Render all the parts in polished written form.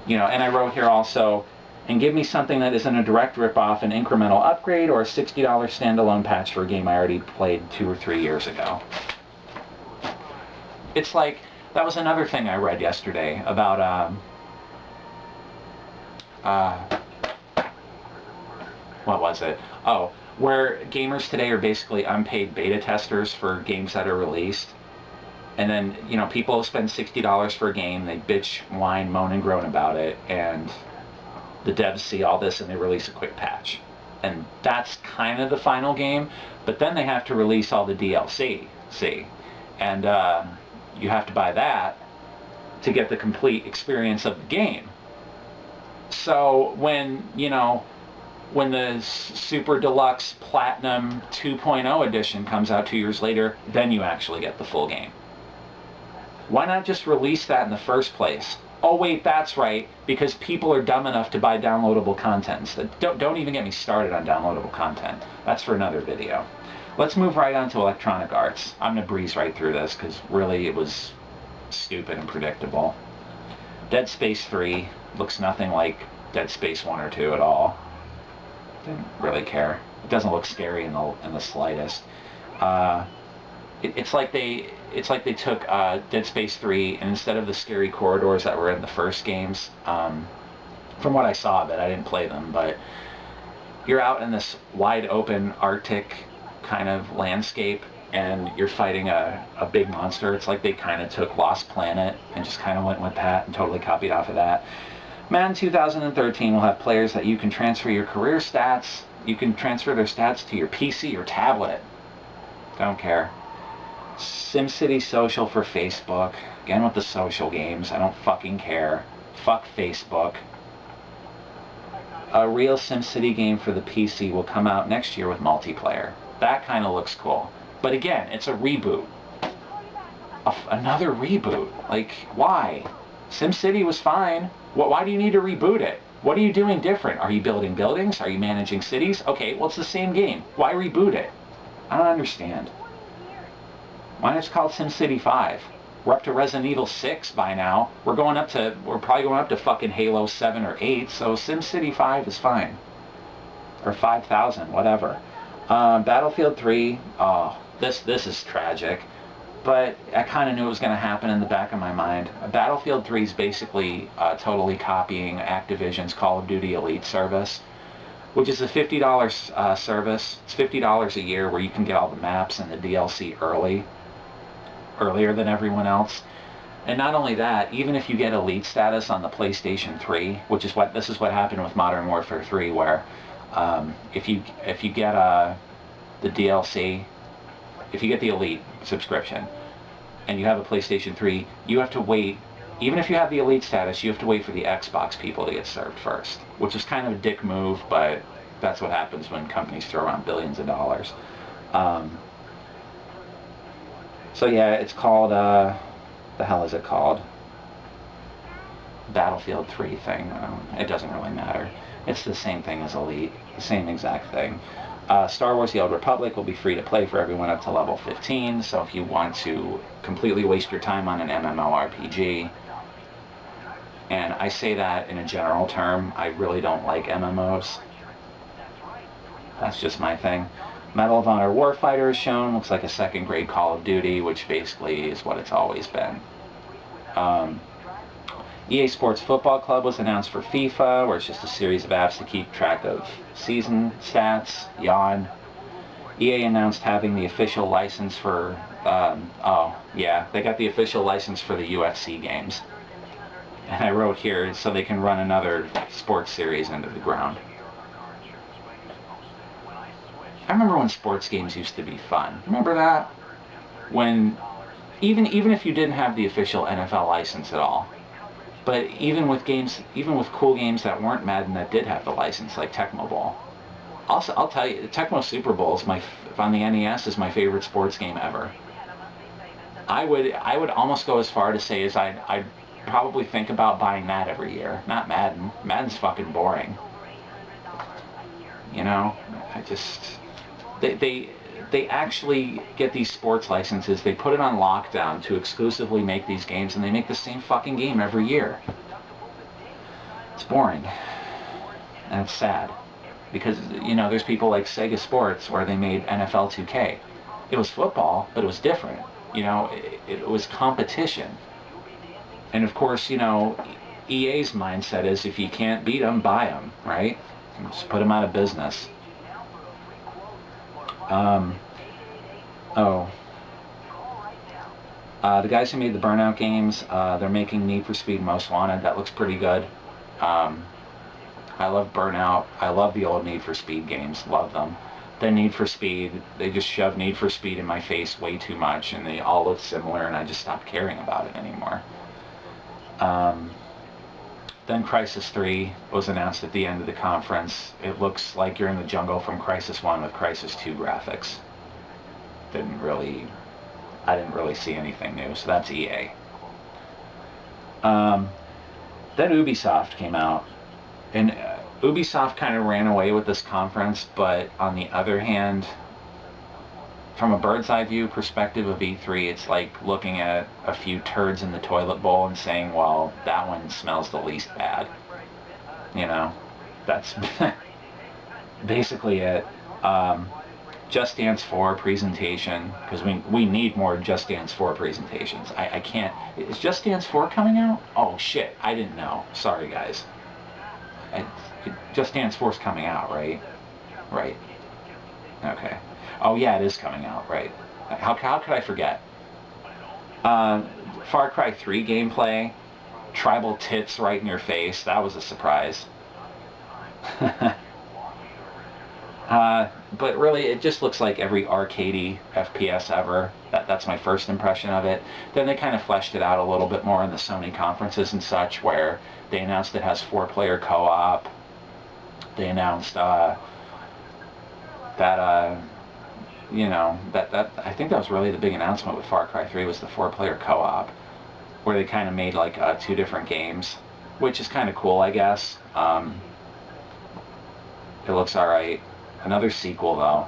You know, and I wrote here also, and give me something that isn't a direct rip-off, an incremental upgrade, or a $60 standalone patch for a game I already played 2 or 3 years ago. It's like, that was another thing I read yesterday about, what was it? Oh, where gamers today are basically unpaid beta testers for games that are released. And then, you know, people spend $60 for a game, they bitch, whine, moan, and groan about it, and the devs see all this and they release a quick patch. And that's kind of the final game, but then they have to release all the DLC, see? And you have to buy that to get the complete experience of the game. So when, you know, when the Super Deluxe Platinum 2.0 edition comes out 2 years later, then you actually get the full game. Why not just release that in the first place? Oh wait, that's right, because people are dumb enough to buy downloadable content. So don't even get me started on downloadable content. That's for another video. Let's move right on to Electronic Arts. I'm going to breeze right through this because really it was stupid and predictable. Dead Space 3 looks nothing like Dead Space 1 or 2 at all. Didn't really care. It doesn't look scary in the slightest. It's like they took Dead Space 3 and instead of the scary corridors that were in the first games, from what I saw, but I didn't play them, but you're out in this wide open Arctic kind of landscape and you're fighting a big monster. It's like they kind of took Lost Planet and just kind of went with that and totally copied off of that. Madden 2013 will have players that you can transfer your career stats. You can transfer their stats to your PC or tablet. Don't care. SimCity Social for Facebook. Again with the social games. I don't fucking care. Fuck Facebook. A real SimCity game for the PC will come out next year with multiplayer. That kind of looks cool. But again, it's a reboot. Another reboot. Like, why? SimCity was fine. Why do you need to reboot it? What are you doing different? Are you building buildings? Are you managing cities? Okay, well, it's the same game. Why reboot it? I don't understand. Why not it's called SimCity 5? We're up to Resident Evil 6 by now. We're probably going up to fucking Halo 7 or 8, so SimCity 5 is fine. Or 5000, whatever. Battlefield 3, oh, this is tragic. But I kind of knew it was going to happen in the back of my mind. Battlefield 3 is basically totally copying Activision's Call of Duty Elite service, which is a $50 service. It's $50 a year where you can get all the maps and the DLC earlier than everyone else. And not only that, even if you get Elite status on the PlayStation 3, which is this is what happened with Modern Warfare 3, where if you get the DLC, if you get the Elite subscription and you have a PlayStation 3, you have to wait. Even if you have the Elite status, you have to wait for the Xbox people to get served first, which is kind of a dick move, but that's what happens when companies throw around billions of dollars. So yeah, it's called, the hell is it called? Battlefield 3 thing. It doesn't really matter. It's the same thing as Elite, the same exact thing. Star Wars The Old Republic will be free to play for everyone up to level 15, so if you want to completely waste your time on an MMORPG, and I say that in a general term, I really don't like MMOs. That's just my thing. Medal of Honor Warfighter is shown, looks like a second-grade Call of Duty, which basically is what it's always been. EA Sports Football Club was announced for FIFA, where it's just a series of apps to keep track of season stats. Yawn. EA announced having the official license for, oh yeah, they got the official license for the UFC games. And I wrote here, so they can run another sports series into the ground. I remember when sports games used to be fun. Remember that? When, even if you didn't have the official NFL license at all, but even with cool games that weren't Madden that did have the license, like Tecmo Bowl. Also, I'll tell you, Tecmo Super Bowl is on the NES is my favorite sports game ever. I would almost go as far to say as I'd probably think about buying that every year. Not Madden. Madden's fucking boring. You know, they actually get these sports licenses, they put it on lockdown to exclusively make these games, and they make the same fucking game every year. It's boring. And it's sad. Because, you know, there's people like Sega Sports where they made NFL 2K. It was football, but it was different. You know, it was competition. And of course, you know, EA's mindset is if you can't beat them, buy them, right? Just put them out of business. Oh. The guys who made the Burnout games, they're making Need for Speed Most Wanted. That looks pretty good. I love Burnout. I love the old Need for Speed games. Love them. Then Need for Speed, they just shoved Need for Speed in my face way too much, and they all look similar, and I just stopped caring about it anymore. Then Crysis 3 was announced at the end of the conference. It looks like you're in the jungle from Crysis 1 with Crysis 2 graphics. I didn't really see anything new, so that's EA. Then Ubisoft came out, and Ubisoft kind of ran away with this conference, but on the other hand, from a bird's eye view perspective of E3, it's like looking at a few turds in the toilet bowl and saying, well, that one smells the least bad. You know, that's basically it. Just Dance 4 presentation, because we need more Just Dance 4 presentations. I can't... Is Just Dance 4 coming out? Oh, shit. I didn't know. Sorry, guys. Just Dance 4's coming out, right? Right. Okay. Oh, yeah, it is coming out, right. How could I forget? Far Cry 3 gameplay. Tribal tits right in your face. That was a surprise. But really, it just looks like every arcadey FPS ever. That's my first impression of it. Then they kind of fleshed it out a little bit more in the Sony conferences and such, where they announced it has 4-player co-op. They announced that you know, that I think that was really the big announcement with Far Cry 3 was the 4-player co-op, where they kind of made like 2 different games, which is kind of cool, I guess. It looks alright. Another sequel, though.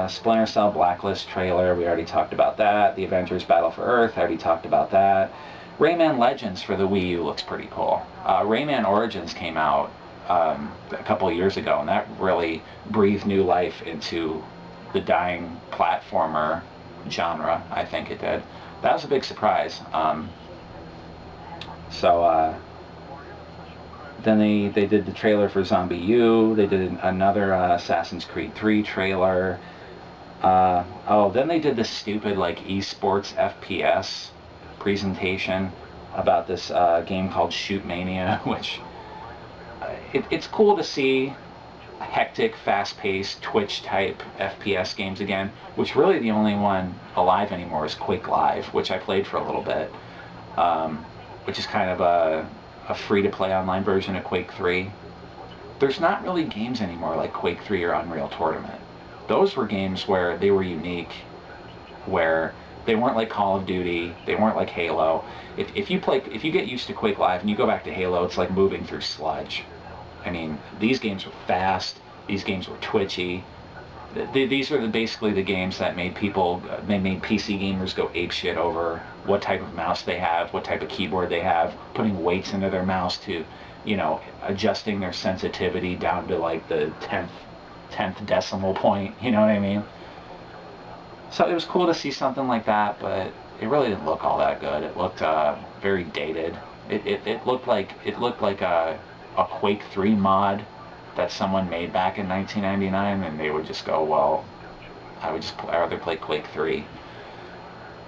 Splinter Cell Blacklist trailer, we already talked about that. The Avengers Battle for Earth, I already talked about that. Rayman Legends for the Wii U looks pretty cool. Rayman Origins came out a couple of years ago, and that really breathed new life into the dying platformer genre, I think it did. That was a big surprise. Then they did the trailer for Zombie U. They did another Assassin's Creed 3 trailer. Then they did this stupid like esports FPS presentation about this game called Shoot Mania, which it's cool to see hectic, fast-paced, Twitch-type FPS games again, which really the only one alive anymore is Quake Live, which I played for a little bit, which is kind of a free-to-play online version of Quake 3. There's not really games anymore like Quake 3 or Unreal Tournament. Those were games where they were unique, where they weren't like Call of Duty, they weren't like Halo. If you get used to Quake Live and you go back to Halo, it's like moving through sludge. I mean, these games were fast, these games were twitchy. These are basically the games that made PC gamers go apeshit over what type of mouse they have, what type of keyboard they have, putting weights into their mouse to, you know, adjusting their sensitivity down to like the 10th decimal point, you know what I mean? So it was cool to see something like that, but it really didn't look all that good. It looked very dated. It looked like a Quake 3 mod that someone made back in 1999, and they would just go, well, I'd rather play Quake 3.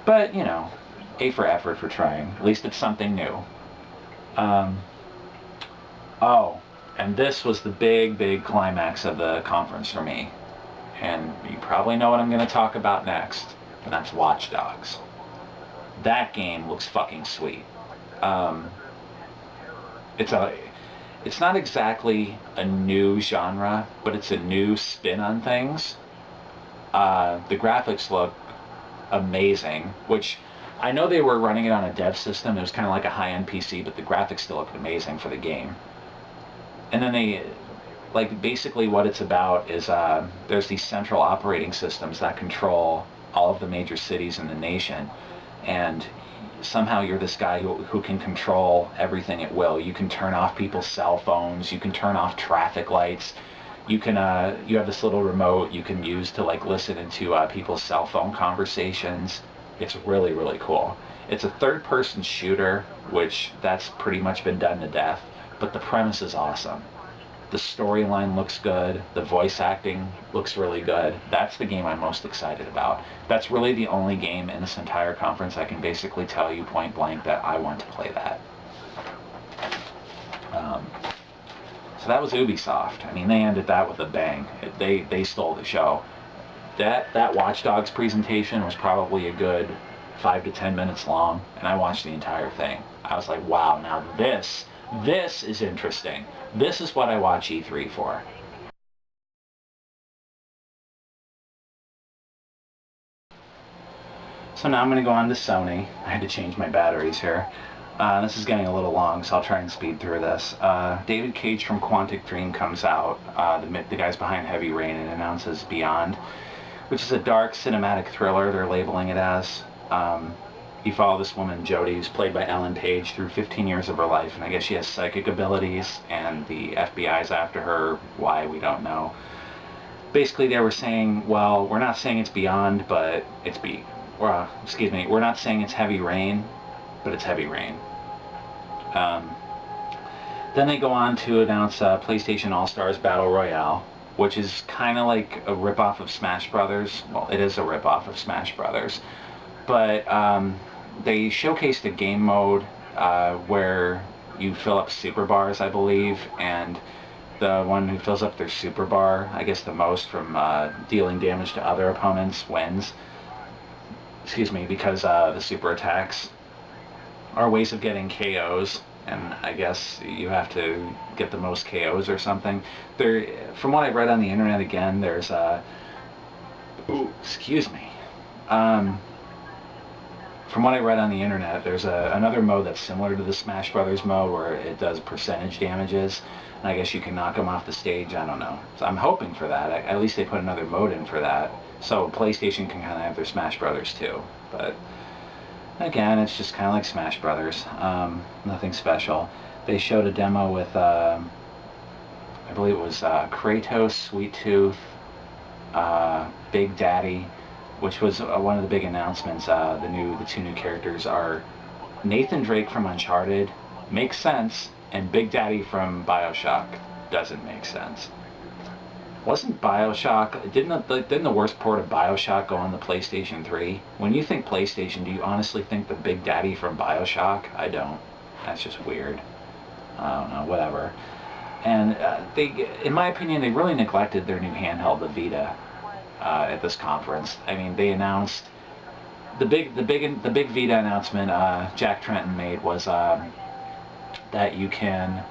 But, you know, A for effort for trying. At least it's something new. And this was the big climax of the conference for me. And you probably know what I'm going to talk about next, and that's Watch Dogs. That game looks fucking sweet. It's not exactly a new genre, but it's a new spin on things. The graphics look amazing, which I know they were running it on a dev system. It was kind of like a high-end PC, but the graphics still looked amazing for the game. And then basically what it's about is there's these central operating systems that control all of the major cities in the nation. And somehow you're this guy who can control everything at will. You can turn off people's cell phones. You can turn off traffic lights. You can you have this little remote you can use to like listen into people's cell phone conversations. It's really, really cool. It's a third-person shooter, which that's pretty much been done to death, but the premise is awesome. The storyline looks good. The voice acting looks really good. That's the game I'm most excited about. That's really the only game in this entire conference I can basically tell you point blank that I want to play that. So that was Ubisoft. I mean, they ended that with a bang. They stole the show. That Watch Dogs presentation was probably a good 5 to 10 minutes long, and I watched the entire thing. I was like, wow, now this is interesting. This is what I watch E3 for. So now I'm going to go on to Sony. I had to change my batteries here. This is getting a little long, so I'll try and speed through this. David Cage from Quantic Dream comes out, the guys behind Heavy Rain, and announces Beyond, which is a dark cinematic thriller, they're labeling it as. You follow this woman, Jodie, who's played by Ellen Page, through 15 years of her life, and I guess she has psychic abilities, and the FBI's after her. Why, we don't know. Basically, they were saying, well, we're not saying it's Beyond, but it's we're not saying it's Heavy Rain, but it's Heavy Rain. Then they go on to announce PlayStation All-Stars Battle Royale, which is kind of like a ripoff of Smash Brothers. Well, it is a ripoff of Smash Brothers, but they showcased a game mode where you fill up super bars, I believe, and the one who fills up their super bar, I guess the most from dealing damage to other opponents, wins. Excuse me, because the super attacks are ways of getting KOs, and I guess you have to get the most KOs or something. From what I've read on the internet, again, there's excuse me. From what I read on the internet, there's another mode that's similar to the Smash Brothers mode where it does percentage damages, and I guess you can knock them off the stage. I don't know. So I'm hoping for that. At least they put another mode in for that, so PlayStation can kind of have their Smash Brothers too. But again, it's just kind of like Smash Brothers. Nothing special. They showed a demo with, I believe it was Kratos, Sweet Tooth, Big Daddy, which was one of the big announcements. The two new characters are Nathan Drake from Uncharted, makes sense, and Big Daddy from BioShock doesn't make sense. Wasn't BioShock, didn't the worst port of BioShock go on the PlayStation 3? When you think PlayStation, do you honestly think the Big Daddy from BioShock? I don't. That's just weird. I don't know, whatever. And in my opinion, they really neglected their new handheld, the Vita, at this conference. I mean, they announced the big Vita announcement Jack Tretton made was that you can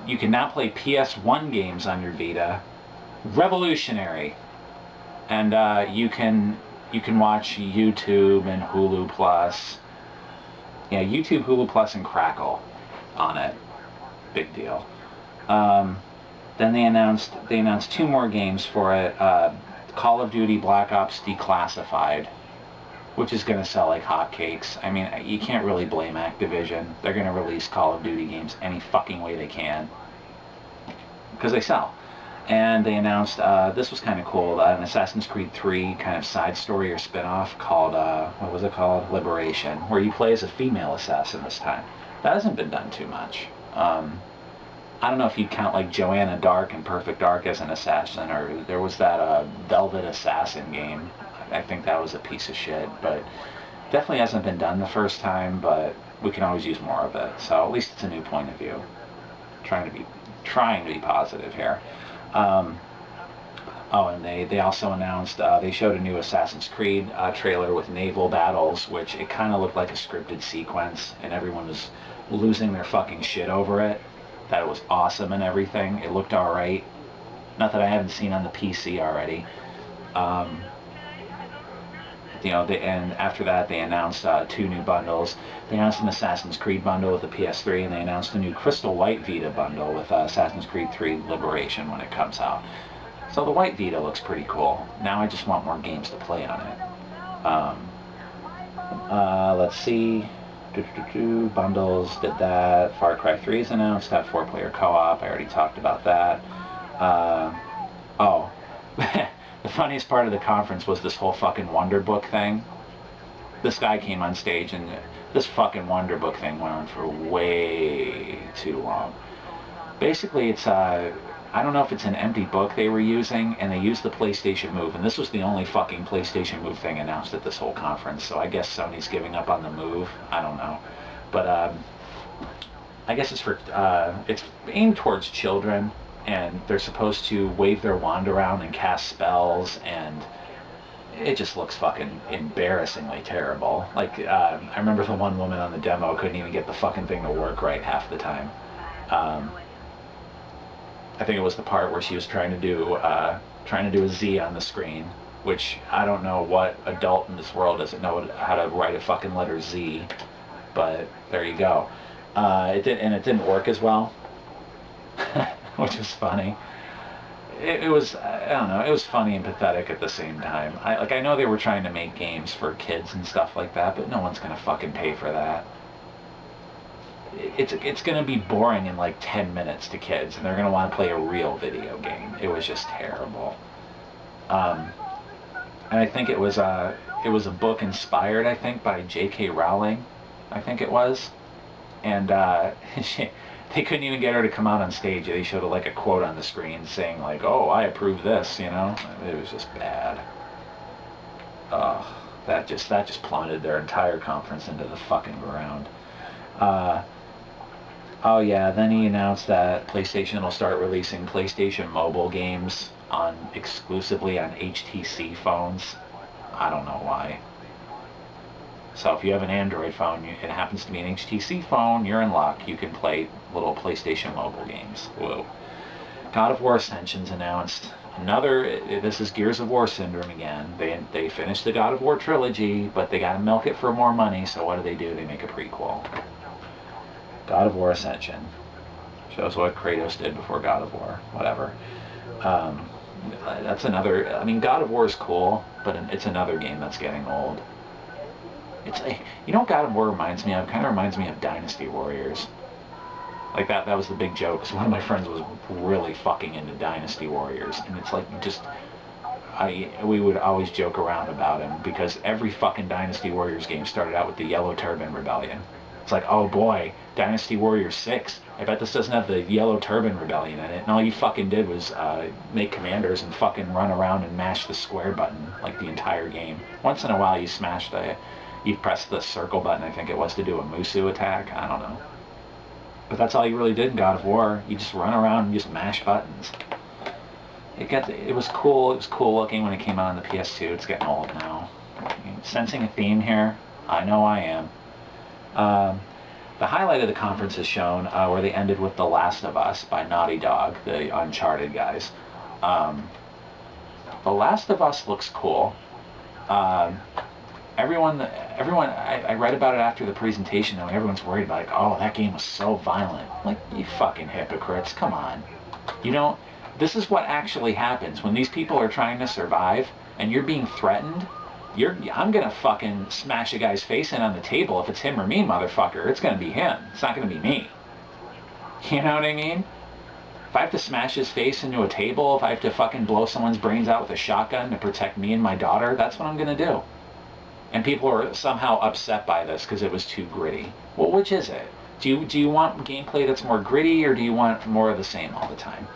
now play PS1 games on your Vita. Revolutionary. And you can watch YouTube and Hulu Plus. Yeah, YouTube, Hulu Plus, and Crackle on it. Big deal. Then they announced two more games for it. Call of Duty Black Ops Declassified, which is going to sell like hotcakes. I mean, you can't really blame Activision. They're going to release Call of Duty games any fucking way they can, because they sell. And they announced, this was kind of cool, an Assassin's Creed 3 kind of side story or spin-off called, what was it called? Liberation, where you play as a female assassin this time. That hasn't been done too much. I don't know if you'd count like Joanna Dark and Perfect Dark as an assassin, or there was that Velvet Assassin game. I think that was a piece of shit, but definitely hasn't been done the first time, but we can always use more of it. So at least it's a new point of view. Trying to be positive here. Oh, and they also announced, they showed a new Assassin's Creed trailer with naval battles, which it kind of looked like a scripted sequence, and everyone was losing their fucking shit over it. That it was awesome and everything. It looked alright. Not that I haven't seen on the PC already. And after that they announced two new bundles. They announced an Assassin's Creed bundle with the PS3, and they announced a new Crystal White Vita bundle with Assassin's Creed 3 Liberation when it comes out. So the White Vita looks pretty cool. Now I just want more games to play on it. Let's see. Bundles did that. Far Cry 3 is announced. Have 4-player co-op. I already talked about that. Oh, the funniest part of the conference was this whole fucking Wonder Book thing. This guy came on stage and this fucking Wonder Book thing went on for way too long. Basically, it's I don't know if it's an empty book they were using, and they used the PlayStation Move, and this was the only fucking PlayStation Move thing announced at this whole conference, so I guess Sony's giving up on the Move. I don't know. But I guess it's aimed towards children, and they're supposed to wave their wand around and cast spells, and it just looks fucking embarrassingly terrible. Like, I remember the one woman on the demo couldn't even get the fucking thing to work right half the time. I think it was the part where she was trying to do a Z on the screen, which I don't know what adult in this world doesn't know how to write a fucking letter Z, but there you go. It didn't work as well, which was funny. It was, I don't know, it was funny and pathetic at the same time. I know they were trying to make games for kids and stuff like that, but no one's gonna fucking pay for that. It's gonna be boring in like 10 minutes to kids, and they're gonna want to play a real video game. It was just terrible. And I think it was a book inspired, I think, by J.K. Rowling, I think it was, and they couldn't even get her to come out on stage. They showed like a quote on the screen saying like, "Oh, I approve this," you know. It was just bad. Ugh, that just plummeted their entire conference into the fucking ground. Oh yeah, then he announced that PlayStation will start releasing PlayStation mobile games exclusively on HTC phones. I don't know why. So if you have an Android phone, it happens to be an HTC phone, you're in luck. You can play little PlayStation mobile games. Whoa. God of War Ascension's announced. This is Gears of War syndrome again. They finished the God of War trilogy, but they gotta milk it for more money, so what do? They make a prequel. God of War Ascension. Shows what Kratos did before God of War. Whatever. That's another... I mean, God of War is cool, but it's another game that's getting old. It's like... You know what God of War reminds me of? Kind of reminds me of Dynasty Warriors. Like, that was the big joke, because one of my friends was really fucking into Dynasty Warriors. And it's like, we would always joke around about him, because every fucking Dynasty Warriors game started out with the Yellow Turban Rebellion. It's like, oh boy, Dynasty Warriors 6. I bet this doesn't have the Yellow Turban Rebellion in it. And all you fucking did was make commanders and fucking run around and mash the square button like the entire game. Once in a while you press the circle button, I think it was, to do a Musu attack. I don't know. But that's all you really did in God of War. You just run around and just mash buttons. It was cool. It was cool looking when it came out on the PS2. It's getting old now. Sensing a theme here? I know I am. The highlight of the conference is shown where they ended with The Last of Us by Naughty Dog, the Uncharted guys. The Last of Us looks cool. Everyone, I read about it after the presentation, and everyone's worried about, like, oh, that game was so violent. Like, you fucking hypocrites, come on. This is what actually happens when these people are trying to survive, and you're being threatened. I'm gonna fucking smash a guy's face in on the table. If it's him or me, motherfucker, it's gonna be him. It's not gonna be me. You know what I mean? If I have to smash his face into a table, if I have to fucking blow someone's brains out with a shotgun to protect me and my daughter, that's what I'm gonna do. And people are somehow upset by this because it was too gritty. Well, which is it? Do you want gameplay that's more gritty, or do you want more of the same all the time?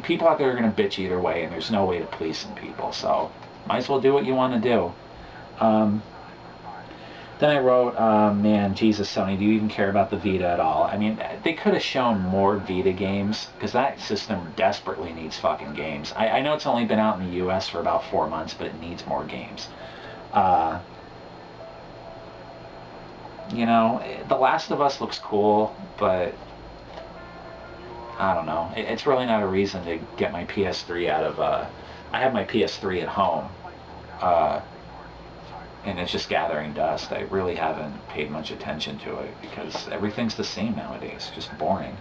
People out there are gonna bitch either way, and there's no way to please some people, so might as well do what you want to do. Then I wrote, man, Jesus, Sony, do you even care about the Vita at all? I mean, they could have shown more Vita games, because that system desperately needs fucking games. I know it's only been out in the US for about 4 months, but it needs more games. You know, The Last of Us looks cool, but I don't know. It's really not a reason to get my PS3 out of... I have my PS3 at home. And it's just gathering dust. I really haven't paid much attention to it because everything's the same nowadays. Just boring.